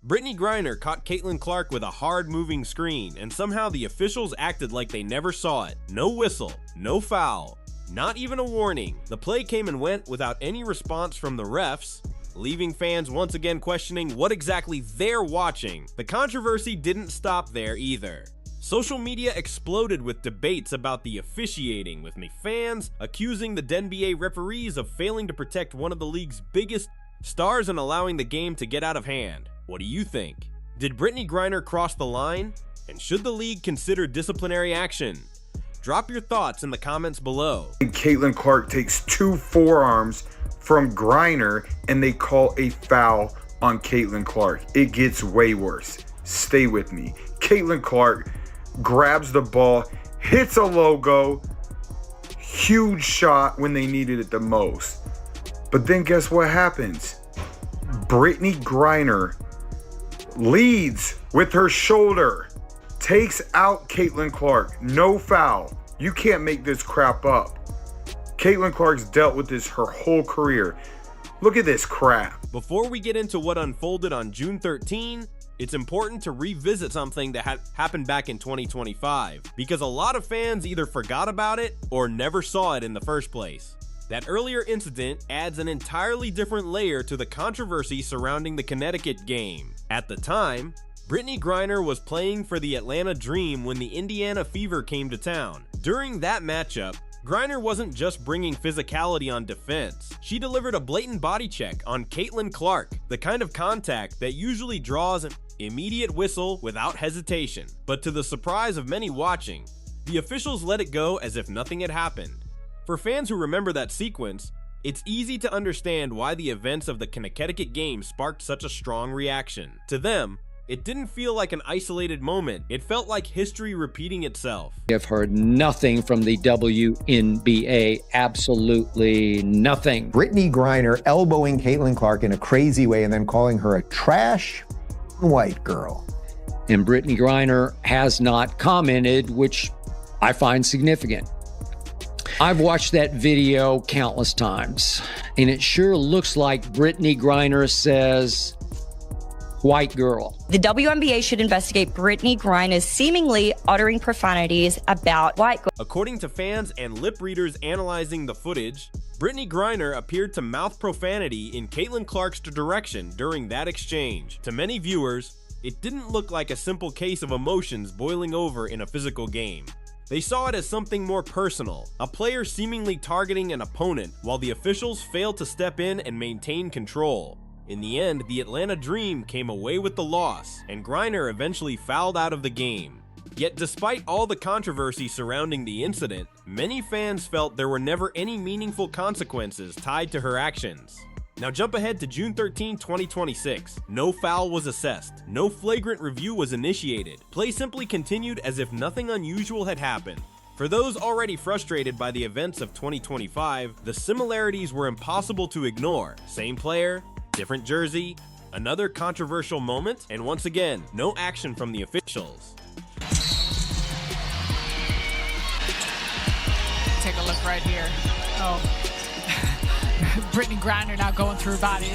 Brittney Griner caught Caitlin Clark with a hard-moving screen, and somehow the officials acted like they never saw it. No whistle, no foul, not even a warning. The play came and went without any response from the refs, leaving fans once again questioning what exactly they're watching. The controversy didn't stop there either. Social media exploded with debates about the officiating, with fans accusing the WNBA referees of failing to protect one of the league's biggest stars and allowing the game to get out of hand. What do you think? Did Brittney Griner cross the line? And should the league consider disciplinary action? Drop your thoughts in the comments below. Caitlin Clark takes 2 forearms from Griner and they call a foul on Caitlin Clark. It gets way worse. Stay with me. Caitlin Clark grabs the ball, hits a logo, huge shot when they needed it the most. But then guess what happens? Brittney Griner leads with her shoulder, takes out Caitlin Clark. No foul. You can't make this crap up. Caitlin Clark's dealt with this her whole career. Look at this crap. Before we get into what unfolded on June 13, it's important to revisit something that happened back in 2025, because a lot of fans either forgot about it or never saw it in the first place. That earlier incident adds an entirely different layer to the controversy surrounding the Connecticut game. At the time, Brittney Griner was playing for the Atlanta Dream when the Indiana Fever came to town. During that matchup, Griner wasn't just bringing physicality on defense. She delivered a blatant body check on Caitlin Clark, the kind of contact that usually draws an immediate whistle without hesitation. But to the surprise of many watching, the officials let it go as if nothing had happened. For fans who remember that sequence, it's easy to understand why the events of the Connecticut game sparked such a strong reaction. To them, it didn't feel like an isolated moment. It felt like history repeating itself. We have heard nothing from the WNBA, absolutely nothing. Brittney Griner elbowing Caitlin Clark in a crazy way and then calling her a trash white girl. And Brittney Griner has not commented, which I find significant. I've watched that video countless times, and it sure looks like Brittney Griner says, white girl. The WNBA should investigate Brittney Griner's seemingly uttering profanities about white girls. According to fans and lip readers analyzing the footage, Brittney Griner appeared to mouth profanity in Caitlin Clark's direction during that exchange. To many viewers, it didn't look like a simple case of emotions boiling over in a physical game. They saw it as something more personal, a player seemingly targeting an opponent while the officials failed to step in and maintain control. In the end, the Atlanta Dream came away with the loss, and Griner eventually fouled out of the game. Yet despite all the controversy surrounding the incident, many fans felt there were never any meaningful consequences tied to her actions. Now jump ahead to June 13, 2026. No foul was assessed. No flagrant review was initiated. Play simply continued as if nothing unusual had happened. For those already frustrated by the events of 2025, the similarities were impossible to ignore. Same player, different jersey, another controversial moment, and once again, no action from the officials. Take a look right here. Oh. Brittney Griner now going through her body.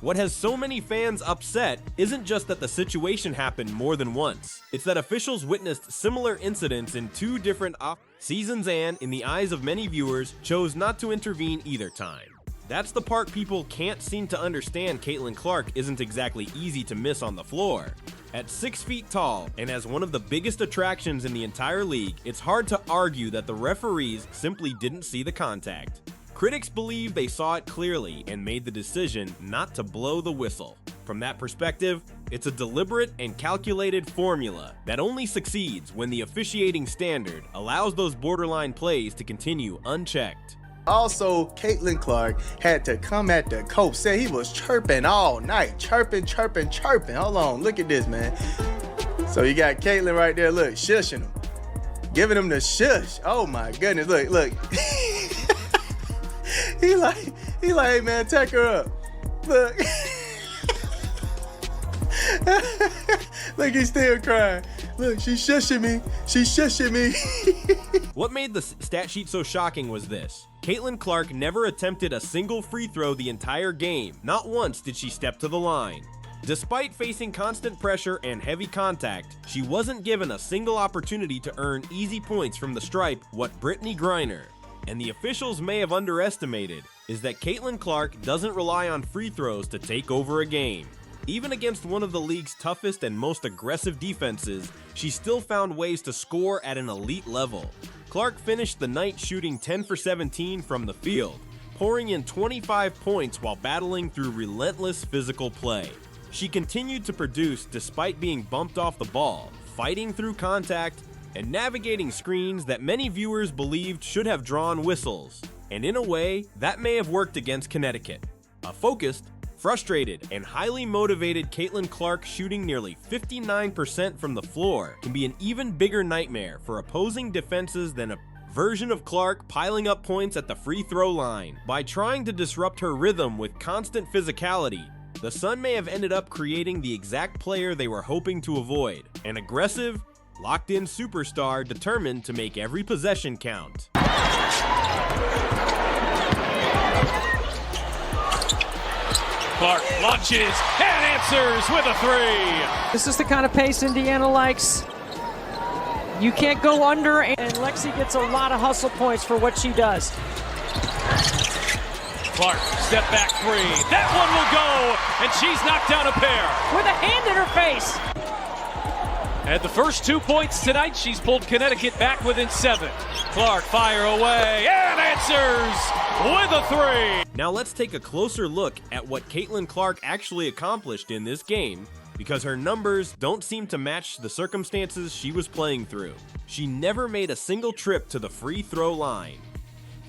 What has so many fans upset isn't just that the situation happened more than once. It's that officials witnessed similar incidents in 2 different seasons and, in the eyes of many viewers, chose not to intervene either time. That's the part people can't seem to understand. Caitlin Clark isn't exactly easy to miss on the floor. At 6 feet tall and as one of the biggest attractions in the entire league, it's hard to argue that the referees simply didn't see the contact. Critics believe they saw it clearly and made the decision not to blow the whistle. From that perspective, it's a deliberate and calculated formula that only succeeds when the officiating standard allows those borderline plays to continue unchecked. Also, Caitlin Clark had to come at the coach, said he was chirping all night, chirping. Hold on, look at this, man. So you got Caitlin right there, look, shushing him, giving him the shush. Oh my goodness, look. He like, hey man, take her up. Look. Look, he's still crying. Look, she's shushing me. What made the stat sheet so shocking was this. Caitlin Clark never attempted a single free throw the entire game. Not once did she step to the line. Despite facing constant pressure and heavy contact, she wasn't given a single opportunity to earn easy points from the stripe what Brittney Griner and the officials may have underestimated is that Caitlin Clark doesn't rely on free throws to take over a game. Even against one of the league's toughest and most aggressive defenses, she still found ways to score at an elite level. Clark finished the night shooting 10 for 17 from the field, pouring in 25 points while battling through relentless physical play. She continued to produce despite being bumped off the ball, fighting through contact, and navigating screens that many viewers believed should have drawn whistles. And in a way, that may have worked against Connecticut. A focused, frustrated, and highly motivated Caitlin Clark shooting nearly 59% from the floor can be an even bigger nightmare for opposing defenses than a version of Clark piling up points at the free throw line. By trying to disrupt her rhythm with constant physicality, the Sun may have ended up creating the exact player they were hoping to avoid, an aggressive, locked-in superstar determined to make every possession count. Clark launches and answers with a three. This is the kind of pace Indiana likes. You can't go under, and Lexi gets a lot of hustle points for what she does. Clark, step back three. That one will go, and she's knocked down a pair. With a hand in her face. At the first 2 points tonight, she's pulled Connecticut back within 7. Clark fire away and answers with a three. Now let's take a closer look at what Caitlin Clark actually accomplished in this game, because her numbers don't seem to match the circumstances she was playing through. She never made a single trip to the free throw line.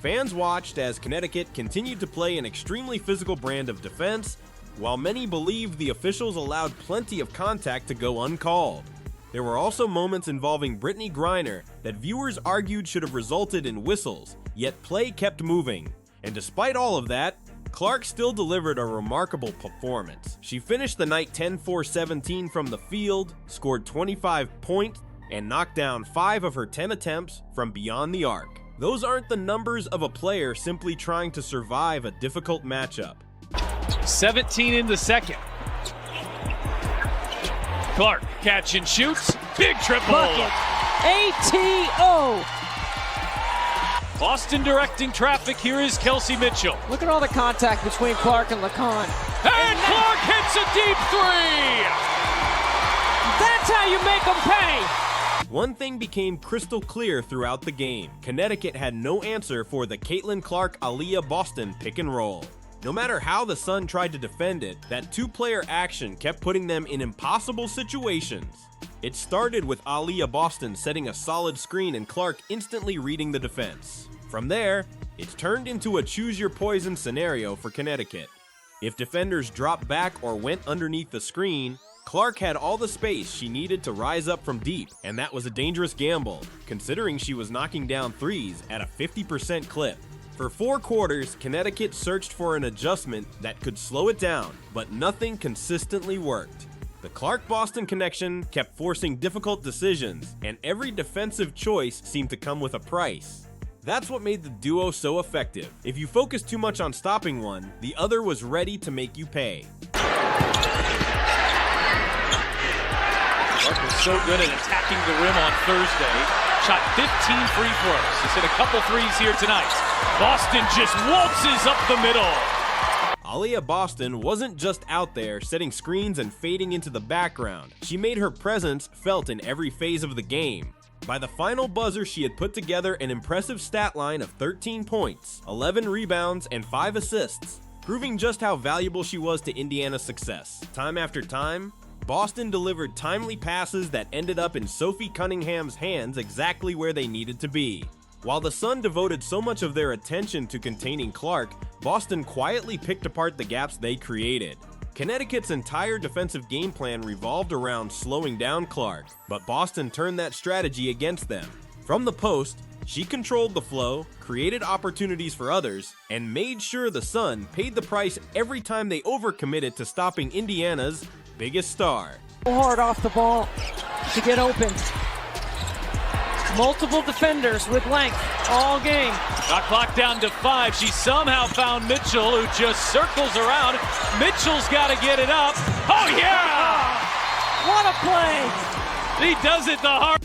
Fans watched as Connecticut continued to play an extremely physical brand of defense, while many believed the officials allowed plenty of contact to go uncalled. There were also moments involving Brittney Griner that viewers argued should have resulted in whistles, yet play kept moving. And despite all of that, Clark still delivered a remarkable performance. She finished the night 10 for 17 from the field, scored 25 points, and knocked down 5 of her 10 attempts from beyond the arc. Those aren't the numbers of a player simply trying to survive a difficult matchup. 17 in the second. Clark, catch and shoots. Big triple. Bucket. ATO. Boston directing traffic. Here is Kelsey Mitchell. Look at all the contact between Clark and LeCon. And Clark hits a deep three. That's how you make them pay. One thing became crystal clear throughout the game. Connecticut had no answer for the Caitlin Clark-Aaliyah Boston pick and roll. No matter how the Sun tried to defend it, that two-player action kept putting them in impossible situations. It started with Aaliyah Boston setting a solid screen and Clark instantly reading the defense. From there, it turned into a choose-your-poison scenario for Connecticut. If defenders dropped back or went underneath the screen, Clark had all the space she needed to rise up from deep, and that was a dangerous gamble, considering she was knocking down threes at a 50% clip. For 4 quarters, Connecticut searched for an adjustment that could slow it down, but nothing consistently worked. The Clark-Boston connection kept forcing difficult decisions, and every defensive choice seemed to come with a price. That's what made the duo so effective. If you focused too much on stopping one, the other was ready to make you pay. Clark was so good at attacking the rim on Thursday. Shot 15 free throws. He's hit a couple threes here tonight. Boston just waltzes up the middle. Aaliyah Boston wasn't just out there setting screens and fading into the background. She made her presence felt in every phase of the game. By the final buzzer, she had put together an impressive stat line of 13 points, 11 rebounds, and 5 assists, proving just how valuable she was to Indiana's success. Time after time, Boston delivered timely passes that ended up in Sophie Cunningham's hands exactly where they needed to be. While the Sun devoted so much of their attention to containing Clark, Boston quietly picked apart the gaps they created. Connecticut's entire defensive game plan revolved around slowing down Clark, but Boston turned that strategy against them. From the post, she controlled the flow, created opportunities for others, and made sure the Sun paid the price every time they overcommitted to stopping Indiana's biggest star. Hard off the ball to get open. Multiple defenders with length all game. Got clock down to 5. She somehow found Mitchell, who just circles around. Mitchell's got to get it up. Oh, yeah! What a play! He does it the hard.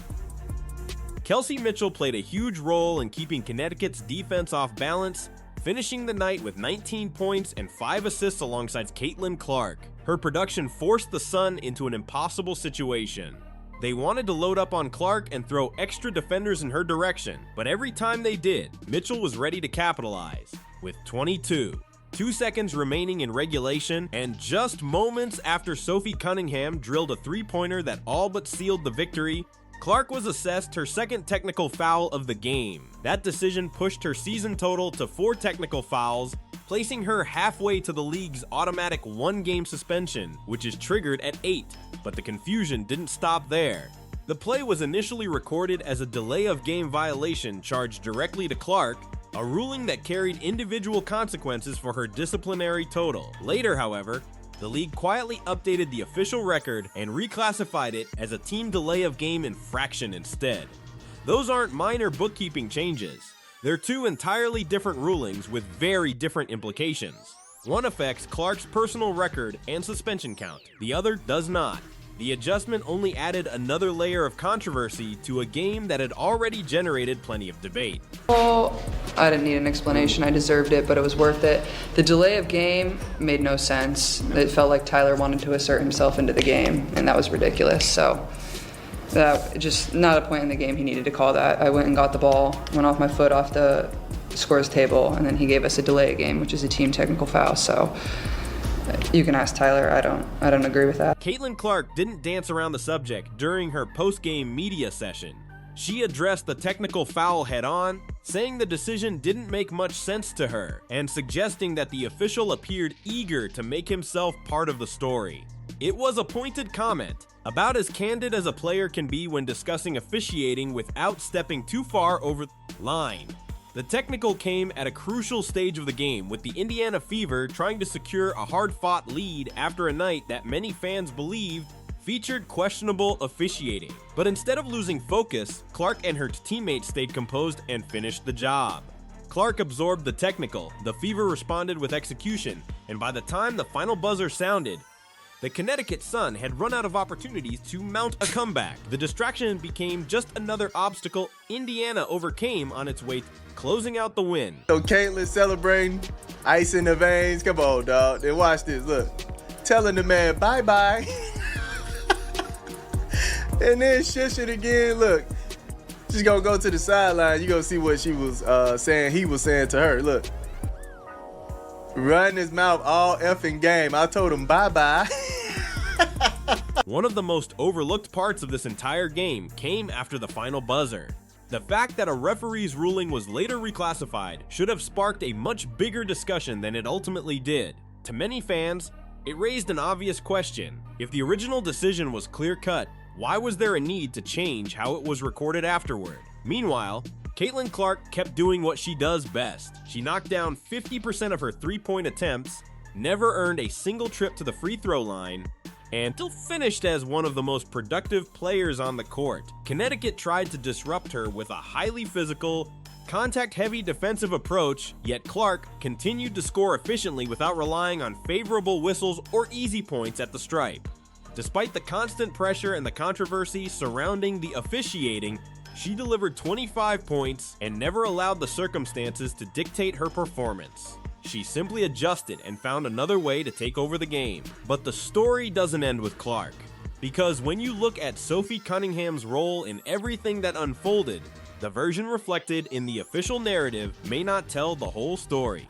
Kelsey Mitchell played a huge role in keeping Connecticut's defense off balance, finishing the night with 19 points and 5 assists alongside Caitlin Clark. Her production forced the Sun into an impossible situation. They wanted to load up on Clark and throw extra defenders in her direction, but every time they did, Mitchell was ready to capitalize. With 22 seconds remaining in regulation, and just moments after Sophie Cunningham drilled a three-pointer that all but sealed the victory, Clark was assessed her second technical foul of the game. That decision pushed her season total to 4 technical fouls, placing her halfway to the league's automatic 1-game suspension, which is triggered at 8. But the confusion didn't stop there. The play was initially recorded as a delay of game violation charged directly to Clark, a ruling that carried individual consequences for her disciplinary total. Later, however, the league quietly updated the official record and reclassified it as a team delay of game infraction instead. Those aren't minor bookkeeping changes. They're 2 entirely different rulings with very different implications. One affects Clark's personal record and suspension count. The other does not. The adjustment only added another layer of controversy to a game that had already generated plenty of debate. Well, I didn't need an explanation. I deserved it, but it was worth it. The delay of game made no sense. It felt like Tyler wanted to assert himself into the game, and that was ridiculous. So that just not a point in the game he needed to call that. I went and got the ball, went off my foot off the scores table, and then he gave us a delay of game, which is a team technical foul. So you can ask Tyler. I don't agree with that. Caitlin Clark didn't dance around the subject during her post-game media session. She addressed the technical foul head-on, saying the decision didn't make much sense to her, and suggesting that the official appeared eager to make himself part of the story. It was a pointed comment, about as candid as a player can be when discussing officiating without stepping too far over the line. The technical came at a crucial stage of the game, with the Indiana Fever trying to secure a hard-fought lead after a night that many fans believed featured questionable officiating. But instead of losing focus, Clark and her teammates stayed composed and finished the job. Clark absorbed the technical, the Fever responded with execution, and by the time the final buzzer sounded, the Connecticut Sun had run out of opportunities to mount a comeback. The distraction became just another obstacle Indiana overcame on its way closing out the win. So Caitlin celebrating, ice in the veins. Come on, dog. Then watch this. Look, telling the man bye-bye. And then shushing again. Look, she's gonna go to the sideline. You gonna see what she was saying. He was saying to her. Look, run his mouth all effing game. I told him bye-bye. One of the most overlooked parts of this entire game came after the final buzzer. The fact that a referee's ruling was later reclassified should have sparked a much bigger discussion than it ultimately did. To many fans, it raised an obvious question. If the original decision was clear-cut, why was there a need to change how it was recorded afterward? Meanwhile, Caitlin Clark kept doing what she does best. She knocked down 50% of her three-point attempts, never earned a single trip to the free throw line, and still finished as one of the most productive players on the court. Connecticut tried to disrupt her with a highly physical, contact-heavy defensive approach, yet Clark continued to score efficiently without relying on favorable whistles or easy points at the stripe. Despite the constant pressure and the controversy surrounding the officiating, she delivered 25 points and never allowed the circumstances to dictate her performance. She simply adjusted and found another way to take over the game. But the story doesn't end with Clark, because when you look at Sophie Cunningham's role in everything that unfolded, the version reflected in the official narrative may not tell the whole story.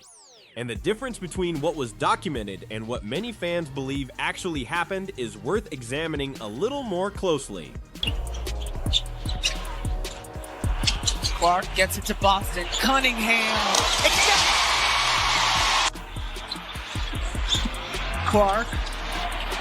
And the difference between what was documented and what many fans believe actually happened is worth examining a little more closely. Clark gets it to Boston. Cunningham. Clark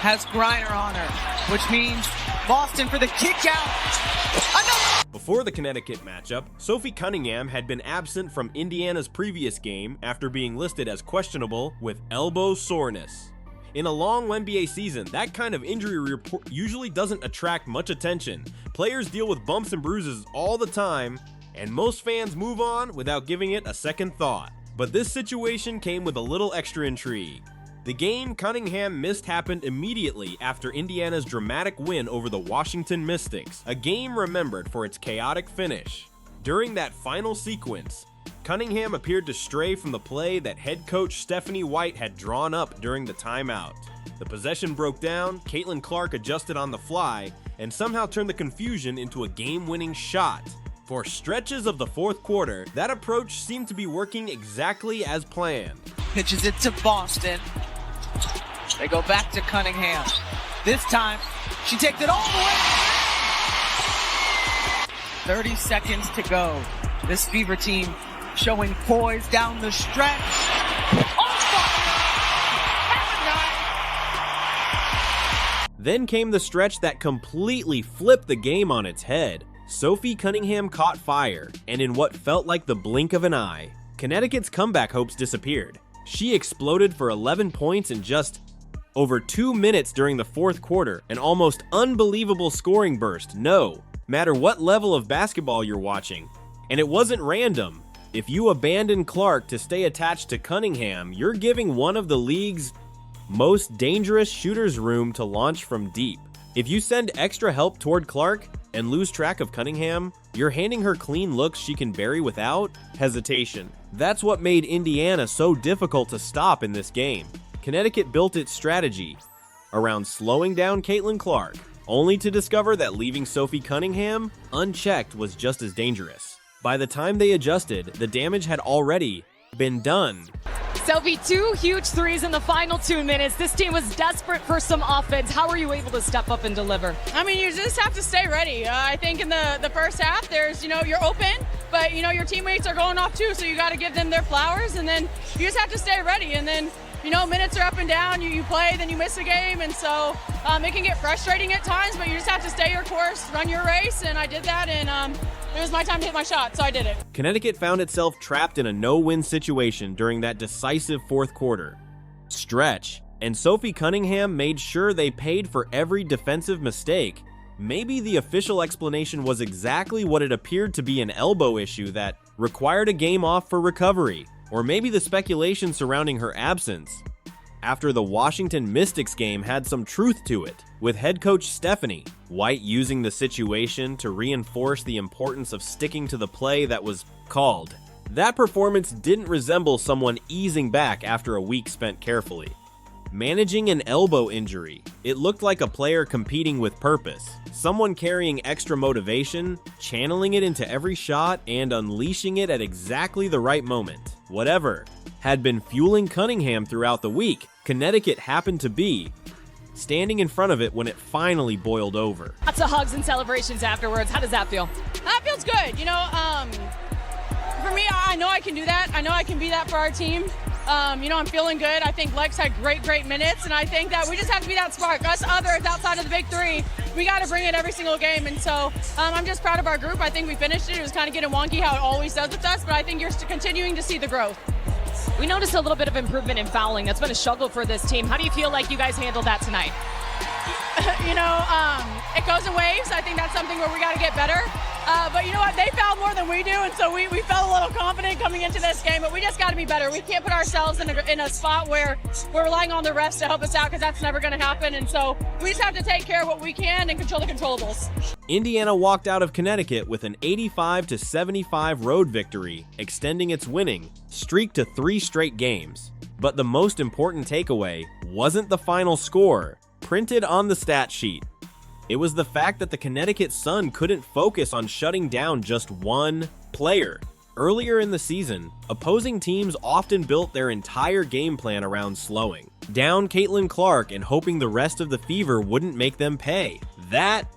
has Griner on her, which means Boston for the kick out. Before the Connecticut matchup, Sophie Cunningham had been absent from Indiana's previous game after being listed as questionable with elbow soreness. In a long NBA season, that kind of injury report usually doesn't attract much attention. Players deal with bumps and bruises all the time, and most fans move on without giving it a second thought. But this situation came with a little extra intrigue. The game Cunningham missed happened immediately after Indiana's dramatic win over the Washington Mystics, a game remembered for its chaotic finish. During that final sequence, Cunningham appeared to stray from the play that head coach Stephanie White had drawn up during the timeout. The possession broke down, Caitlin Clark adjusted on the fly, and somehow turned the confusion into a game-winning shot. For stretches of the fourth quarter, that approach seemed to be working exactly as planned. Pitches it to Boston. They go back to Cunningham. This time, she takes it all the way. 30 seconds to go. This Fever team showing poise down the stretch. Then came the stretch that completely flipped the game on its head. Sophie Cunningham caught fire, and in what felt like the blink of an eye, Connecticut's comeback hopes disappeared. She exploded for 11 points in just over 2 minutes during the fourth quarter, an almost unbelievable scoring burst, no matter what level of basketball you're watching. And it wasn't random. If you abandon Clark to stay attached to Cunningham, you're giving one of the league's most dangerous shooters room to launch from deep. If you send extra help toward Clark and lose track of Cunningham, you're handing her clean looks she can bury without hesitation. That's what made Indiana so difficult to stop in this game. Connecticut built its strategy around slowing down Caitlin Clark, only to discover that leaving Sophie Cunningham unchecked was just as dangerous. By the time they adjusted, the damage had already been done. Sophie, 2 huge threes in the final 2 minutes. This team was desperate for some offense. How were you able to step up and deliver? I mean, you just have to stay ready. I think in the first half, there's, you're open, but, your teammates are going off too, so you got to give them their flowers, and then you just have to stay ready. And then, minutes are up and down. You play, then you miss a game, and so it can get frustrating at times, but you just have to stay your course, run your race, and I did that, and it was my time to hit my shot, so I did it. Connecticut found itself trapped in a no-win situation during that decisive fourth quarter stretch, and Sophie Cunningham made sure they paid for every defensive mistake. Maybe the official explanation was exactly what it appeared to be, an elbow issue that required a game off for recovery, or maybe the speculation surrounding her absence after the Washington Mystics game had some truth to it, with head coach Stephanie White using the situation to reinforce the importance of sticking to the play that was called. That performance didn't resemble someone easing back after a week spent carefully managing an elbow injury. It looked like a player competing with purpose, someone carrying extra motivation, channeling it into every shot, and unleashing it at exactly the right moment. Whatever had been fueling Cunningham throughout the week, Connecticut happened to be standing in front of it when it finally boiled over. Lots of hugs and celebrations afterwards. How does that feel? That feels good. For me, I know I can do that. I know I can be that for our team. I'm feeling good. I think Lex had great minutes, and I think that we just have to be that spark. Us others outside of the big three, we got to bring it every single game, and so I'm just proud of our group. I think we finished it. It was kind of getting wonky how it always does with us, but I think you're continuing to see the growth. We noticed a little bit of improvement in fouling. That's been a struggle for this team. How do you feel like you guys handled that tonight? It goes in waves. I think that's something where we got to get better. But you know what? They foul more than we do, and so we felt a little confident coming into this game, but we just got to be better. We can't put ourselves in a spot where we're relying on the refs to help us out, because that's never going to happen, and so we just have to take care of what we can and control the controllables. Indiana walked out of Connecticut with an 85-75 road victory, extending its winning streak to 3 straight games. But the most important takeaway wasn't the final score printed on the stat sheet. It was the fact that the Connecticut Sun couldn't focus on shutting down just one player. Earlier in the season, opposing teams often built their entire game plan around slowing down Caitlin Clark and hoping the rest of the Fever wouldn't make them pay. That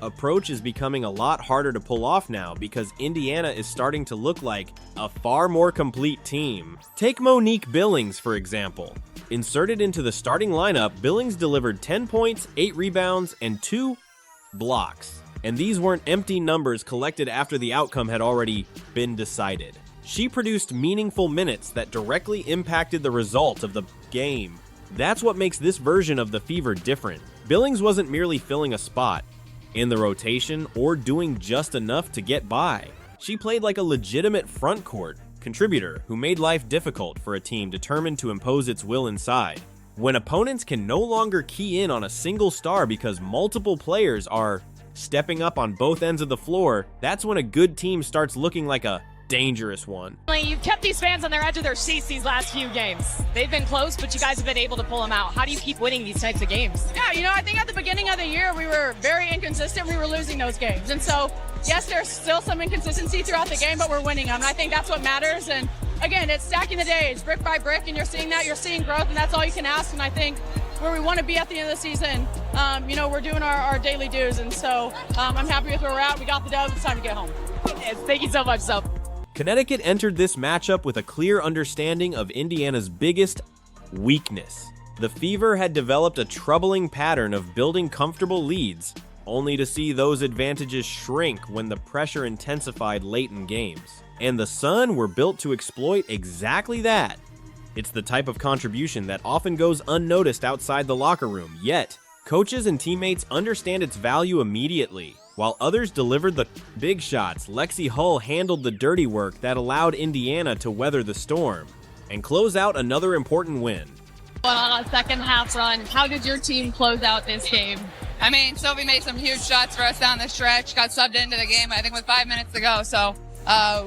approach is becoming a lot harder to pull off now because Indiana is starting to look like a far more complete team. Take Monique Billings, for example. Inserted into the starting lineup, Billings delivered 10 points, 8 rebounds, and 2 blocks. And these weren't empty numbers collected after the outcome had already been decided. She produced meaningful minutes that directly impacted the result of the game. That's what makes this version of the Fever different. Billings wasn't merely filling a spot in the rotation or doing just enough to get by. She played like a legitimate front court contributor who made life difficult for a team determined to impose its will inside. When opponents can no longer key in on a single star because multiple players are stepping up on both ends of the floor, that's when a good team starts looking like a dangerous one. You've kept these fans on their edge of their seats these last few games. They've been close, but you guys have been able to pull them out. How do you keep winning these types of games? Yeah, I think at the beginning of the year, we were very inconsistent. We were losing those games. And so, yes, there's still some inconsistency throughout the game, but we're winning them. And I think that's what matters. And again, it's stacking the days, brick by brick, and you're seeing that. You're seeing growth, and that's all you can ask. And I think where we want to be at the end of the season, we're doing our daily dues. And so I'm happy with where we're at. We got the dub. It's time to get home. Yes, thank you so much, Soph. Connecticut entered this matchup with a clear understanding of Indiana's biggest weakness. The Fever had developed a troubling pattern of building comfortable leads, only to see those advantages shrink when the pressure intensified late in games. And the Sun were built to exploit exactly that. It's the type of contribution that often goes unnoticed outside the locker room, yet coaches and teammates understand its value immediately. While others delivered the big shots, Lexi Hull handled the dirty work that allowed Indiana to weather the storm and close out another important win. On a second half run, how did your team close out this game? I mean, Sophie made some huge shots for us down the stretch, got subbed into the game, I think with 5 minutes to go. So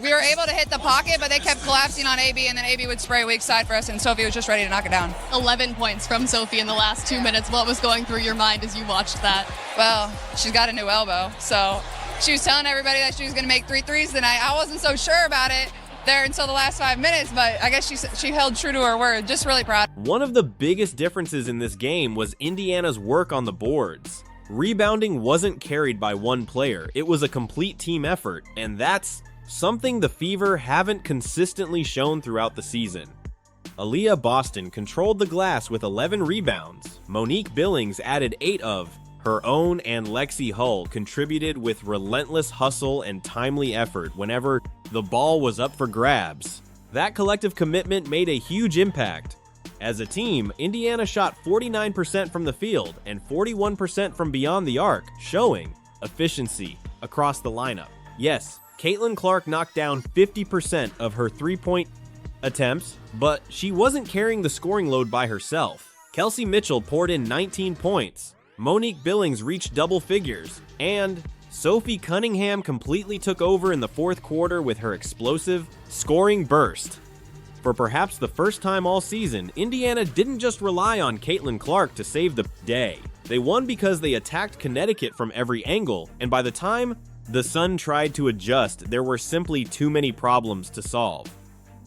we were able to hit the pocket, but they kept collapsing on AB, and then AB would spray weak side for us, and Sophie was just ready to knock it down. 11 points from Sophie in the last 2 minutes. What was going through your mind as you watched that? Well, she's got a new elbow, so she was telling everybody that she was going to make 3 threes tonight. I wasn't so sure about it there until the last 5 minutes, but I guess she held true to her word. Just really proud. One of the biggest differences in this game was Indiana's work on the boards. Rebounding wasn't carried by one player. It was a complete team effort, and that's something the Fever haven't consistently shown throughout the season. Aaliyah Boston controlled the glass with 11 rebounds. Monique Billings added 8 of her own, and Lexi Hull contributed with relentless hustle and timely effort whenever the ball was up for grabs. That collective commitment made a huge impact. As a team, Indiana shot 49% from the field and 41% from beyond the arc, showing efficiency across the lineup. Yes, Caitlin Clark knocked down 50% of her three-point attempts, but she wasn't carrying the scoring load by herself. Kelsey Mitchell poured in 19 points, Monique Billings reached double figures, and Sophie Cunningham completely took over in the fourth quarter with her explosive scoring burst. For perhaps the first time all season, Indiana didn't just rely on Caitlin Clark to save the day. They won because they attacked Connecticut from every angle, and by the time the Sun tried to adjust, there were simply too many problems to solve.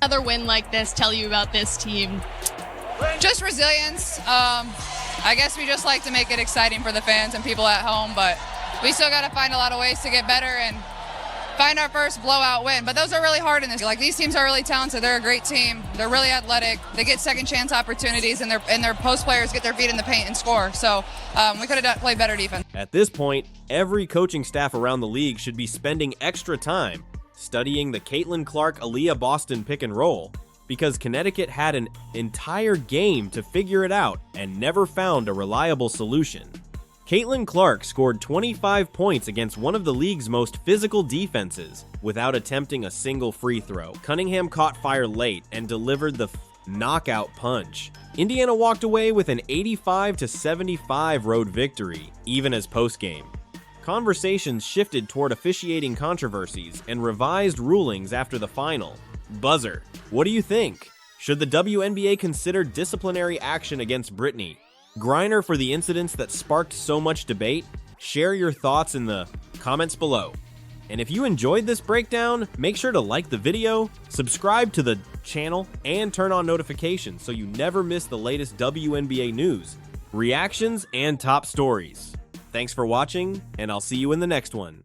Another win like this tell you about this team? Just resilience. I guess we just like to make it exciting for the fans and people at home, but we still got to find a lot of ways to get better and find our first blowout win. But those are really hard in this. Like, these teams are really talented. They're a great team. They're really athletic. They get second chance opportunities, and their post players get their feet in the paint and score. So we could have played better defense. At this point, every coaching staff around the league should be spending extra time studying the Caitlin Clark-Aaliyah Boston pick and roll, because Connecticut had an entire game to figure it out and never found a reliable solution. Caitlin Clark scored 25 points against one of the league's most physical defenses without attempting a single free throw. Cunningham caught fire late and delivered the knockout punch. Indiana walked away with an 85-75 road victory, even as postgame. Conversations shifted toward officiating controversies and revised rulings after the final. Buzzer, what do you think? Should the WNBA consider disciplinary action against Brittney Griner for the incidents that sparked so much debate? Share your thoughts in the comments below. And if you enjoyed this breakdown, make sure to like the video, subscribe to the channel, and turn on notifications so you never miss the latest WNBA news, reactions, and top stories. Thanks for watching, and I'll see you in the next one.